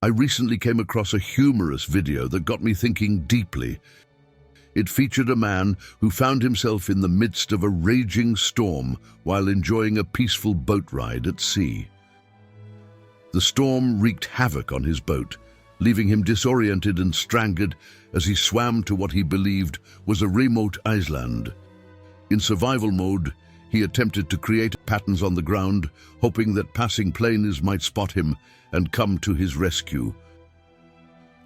I recently came across a humorous video that got me thinking deeply. It featured a man who found himself in the midst of a raging storm while enjoying a peaceful boat ride at sea. The storm wreaked havoc on his boat, leaving him disoriented and stranded as he swam to what he believed was a remote island. In survival mode, he attempted to create patterns on the ground, hoping that passing planes might spot him and come to his rescue.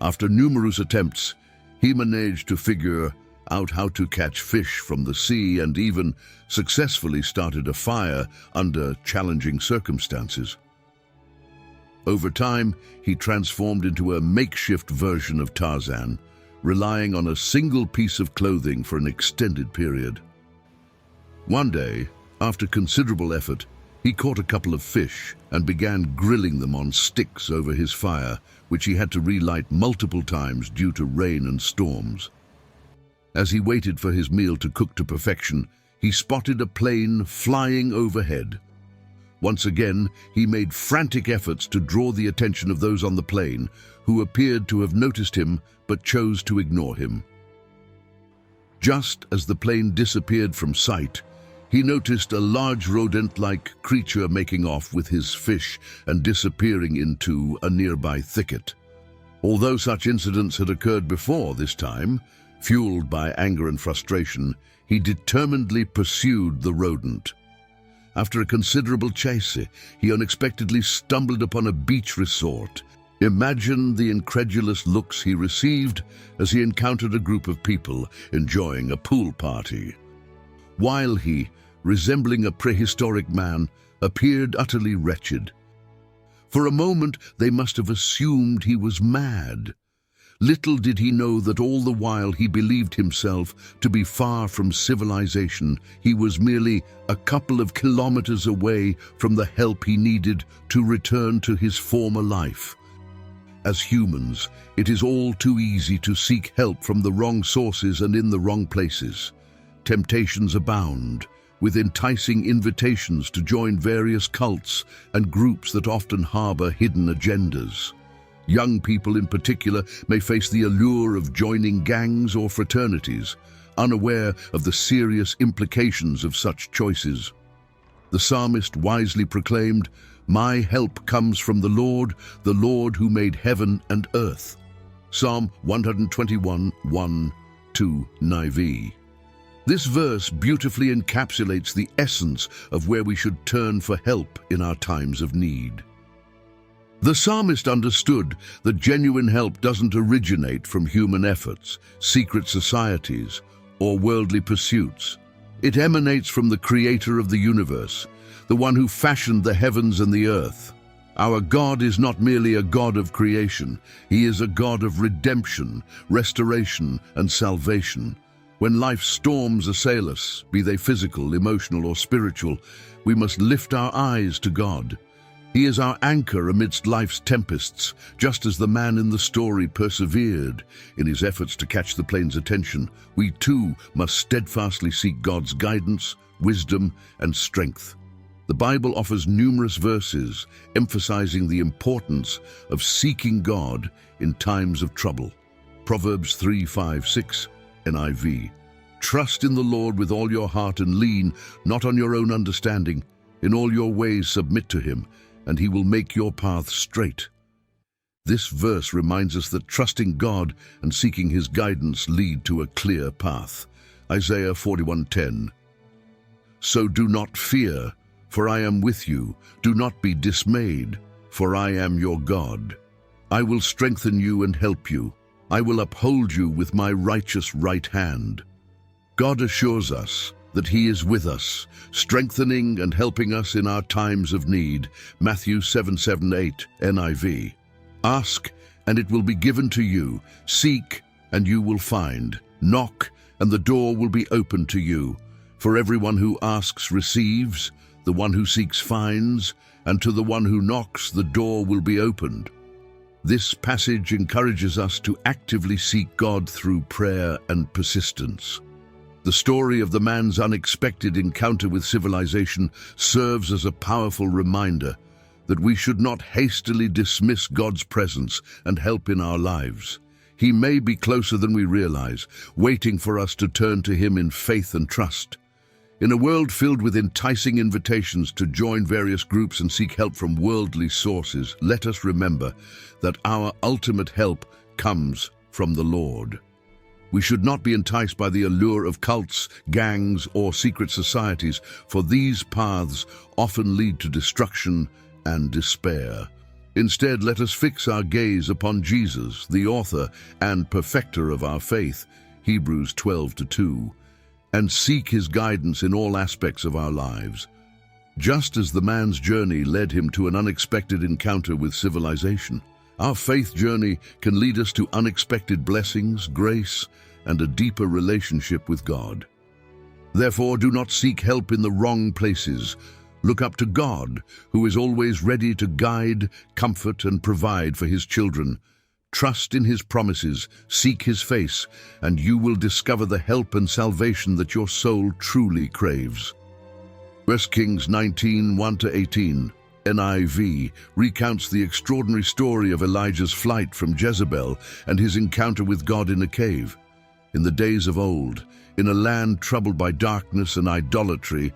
After numerous attempts, he managed to figure out how to catch fish from the sea and even successfully started a fire under challenging circumstances. Over time, he transformed into a makeshift version of Tarzan, relying on a single piece of clothing for an extended period. One day, after considerable effort, he caught a couple of fish and began grilling them on sticks over his fire, which he had to relight multiple times due to rain and storms. As he waited for his meal to cook to perfection, he spotted a plane flying overhead. Once again, he made frantic efforts to draw the attention of those on the plane, who appeared to have noticed him but chose to ignore him. Just as the plane disappeared from sight, he noticed a large rodent-like creature making off with his fish and disappearing into a nearby thicket. Although such incidents had occurred before this time, fueled by anger and frustration, he determinedly pursued the rodent. After a considerable chase, he unexpectedly stumbled upon a beach resort. Imagine the incredulous looks he received as he encountered a group of people enjoying a pool party. While he, resembling a prehistoric man, appeared utterly wretched. For a moment, they must have assumed he was mad. Little did he know that all the while he believed himself to be far from civilization, he was merely a couple of kilometers away from the help he needed to return to his former life. As humans, it is all too easy to seek help from the wrong sources and in the wrong places. Temptations abound, with enticing invitations to join various cults and groups that often harbor hidden agendas. Young people in particular may face the allure of joining gangs or fraternities, unaware of the serious implications of such choices. The psalmist wisely proclaimed, "My help comes from the Lord who made heaven and earth." Psalm 121, 1-2 NIV. This verse beautifully encapsulates the essence of where we should turn for help in our times of need. The psalmist understood that genuine help doesn't originate from human efforts, secret societies, or worldly pursuits. It emanates from the Creator of the universe, the one who fashioned the heavens and the earth. Our God is not merely a God of creation, He is a God of redemption, restoration, and salvation. When life's storms assail us, be they physical, emotional, or spiritual, we must lift our eyes to God. He is our anchor amidst life's tempests, just as the man in the story persevered in his efforts to catch the plane's attention. We too must steadfastly seek God's guidance, wisdom, and strength. The Bible offers numerous verses emphasizing the importance of seeking God in times of trouble. Proverbs 3:5-6 NIV. Trust in the Lord with all your heart and lean not on your own understanding. In all your ways submit to Him, and He will make your path straight. This verse reminds us that trusting God and seeking His guidance lead to a clear path. Isaiah 41:10. So do not fear, for I am with you. Do not be dismayed, for I am your God. I will strengthen you and help you. I will uphold you with my righteous right hand. God assures us that He is with us, strengthening and helping us in our times of need. Matthew 7:7-8 NIV. Ask, and it will be given to you. Seek, and you will find. Knock, and the door will be opened to you. For everyone who asks receives, the one who seeks finds, and to the one who knocks the door will be opened. This passage encourages us to actively seek God through prayer and persistence. The story of the man's unexpected encounter with civilization serves as a powerful reminder that we should not hastily dismiss God's presence and help in our lives. He may be closer than we realize, waiting for us to turn to Him in faith and trust. In a world filled with enticing invitations to join various groups and seek help from worldly sources, let us remember that our ultimate help comes from the Lord. We should not be enticed by the allure of cults, gangs, or secret societies, for these paths often lead to destruction and despair. Instead, let us fix our gaze upon Jesus, the author and perfecter of our faith, Hebrews 12:2, and seek His guidance in all aspects of our lives. Just as the man's journey led him to an unexpected encounter with civilization, our faith journey can lead us to unexpected blessings, grace, and a deeper relationship with God. Therefore, do not seek help in the wrong places. Look up to God, who is always ready to guide, comfort, and provide for His children. Trust in His promises, seek His face, and you will discover the help and salvation that your soul truly craves. 1 Kings 19:1-18, NIV, recounts the extraordinary story of Elijah's flight from Jezebel and his encounter with God in a cave. In the days of old, in a land troubled by darkness and idolatry,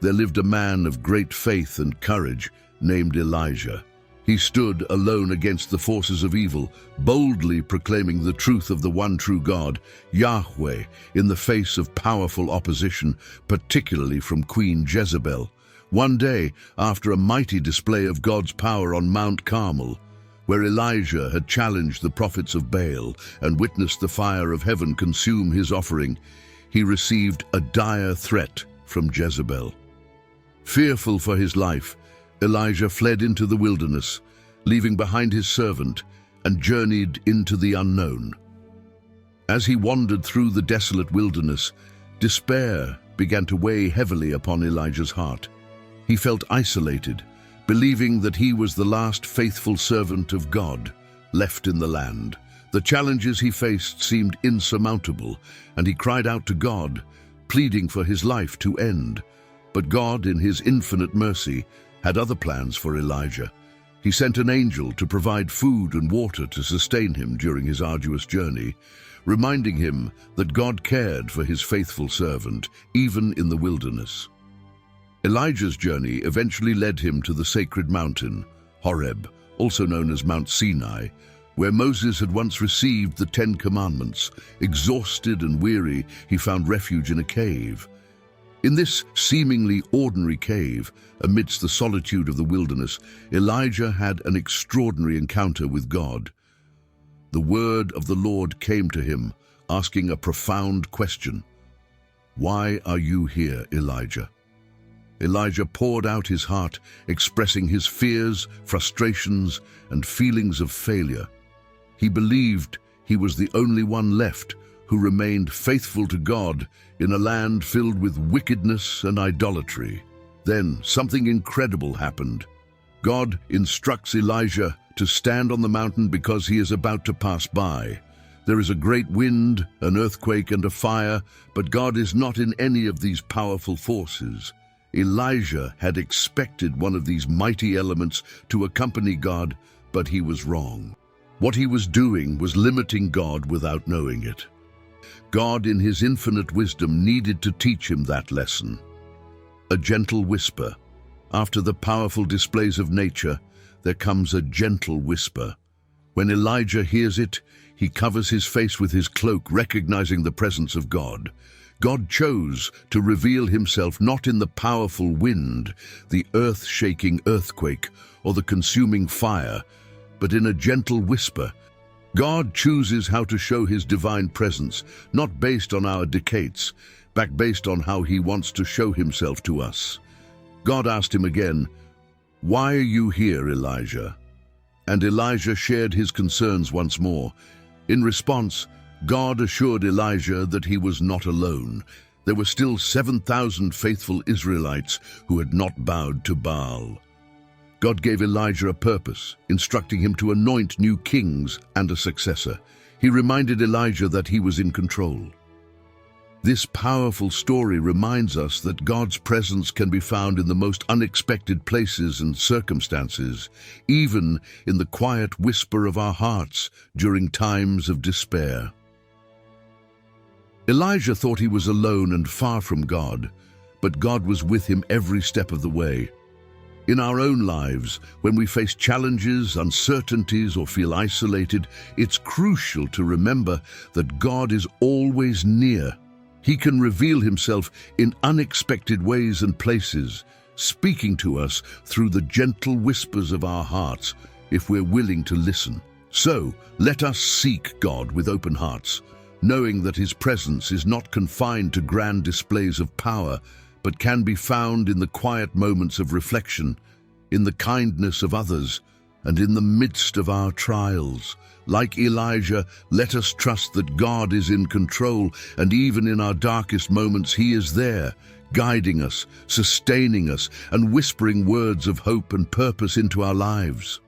there lived a man of great faith and courage named Elijah. He stood alone against the forces of evil, boldly proclaiming the truth of the one true God, Yahweh, in the face of powerful opposition, particularly from Queen Jezebel. One day, after a mighty display of God's power on Mount Carmel, where Elijah had challenged the prophets of Baal and witnessed the fire of heaven consume his offering, he received a dire threat from Jezebel. Fearful for his life, Elijah fled into the wilderness, leaving behind his servant, and journeyed into the unknown. As he wandered through the desolate wilderness, despair began to weigh heavily upon Elijah's heart. He felt isolated, believing that he was the last faithful servant of God left in the land. The challenges he faced seemed insurmountable, and he cried out to God, pleading for his life to end. But God, in His infinite mercy, had other plans for Elijah. He sent an angel to provide food and water to sustain him during his arduous journey, reminding him that God cared for His faithful servant, even in the wilderness. Elijah's journey eventually led him to the sacred mountain, Horeb, also known as Mount Sinai, where Moses had once received the 10 Commandments. Exhausted and weary, he found refuge in a cave. In this seemingly ordinary cave, amidst the solitude of the wilderness, Elijah had an extraordinary encounter with God. The word of the Lord came to him, asking a profound question. "Why are you here, Elijah?" Elijah poured out his heart, expressing his fears, frustrations, and feelings of failure. He believed he was the only one left who remained faithful to God in a land filled with wickedness and idolatry. Then something incredible happened. God instructs Elijah to stand on the mountain because he is about to pass by. There is a great wind, an earthquake, and a fire, but God is not in any of these powerful forces. Elijah had expected one of these mighty elements to accompany God, but he was wrong. What he was doing was limiting God without knowing it. God, in His infinite wisdom, needed to teach him that lesson. A gentle whisper. After the powerful displays of nature, there comes a gentle whisper. When Elijah hears it, he covers his face with his cloak, recognizing the presence of God. God chose to reveal Himself not in the powerful wind, the earth-shaking earthquake, or the consuming fire, but in a gentle whisper. God chooses how to show His divine presence, not based on our dictates, but based on how He wants to show Himself to us. God asked him again, "Why are you here, Elijah?" And Elijah shared his concerns once more. In response, God assured Elijah that he was not alone. There were still 7,000 faithful Israelites who had not bowed to Baal. God gave Elijah a purpose, instructing him to anoint new kings and a successor. He reminded Elijah that he was in control. This powerful story reminds us that God's presence can be found in the most unexpected places and circumstances, even in the quiet whisper of our hearts during times of despair. Elijah thought he was alone and far from God, but God was with him every step of the way. In our own lives, when we face challenges, uncertainties, or feel isolated, it's crucial to remember that God is always near. He can reveal himself in unexpected ways and places, speaking to us through the gentle whispers of our hearts if we're willing to listen. So, let us seek God with open hearts, knowing that his presence is not confined to grand displays of power, but can be found in the quiet moments of reflection, in the kindness of others, and in the midst of our trials. Like Elijah, let us trust that God is in control, and even in our darkest moments, he is there, guiding us, sustaining us, and whispering words of hope and purpose into our lives.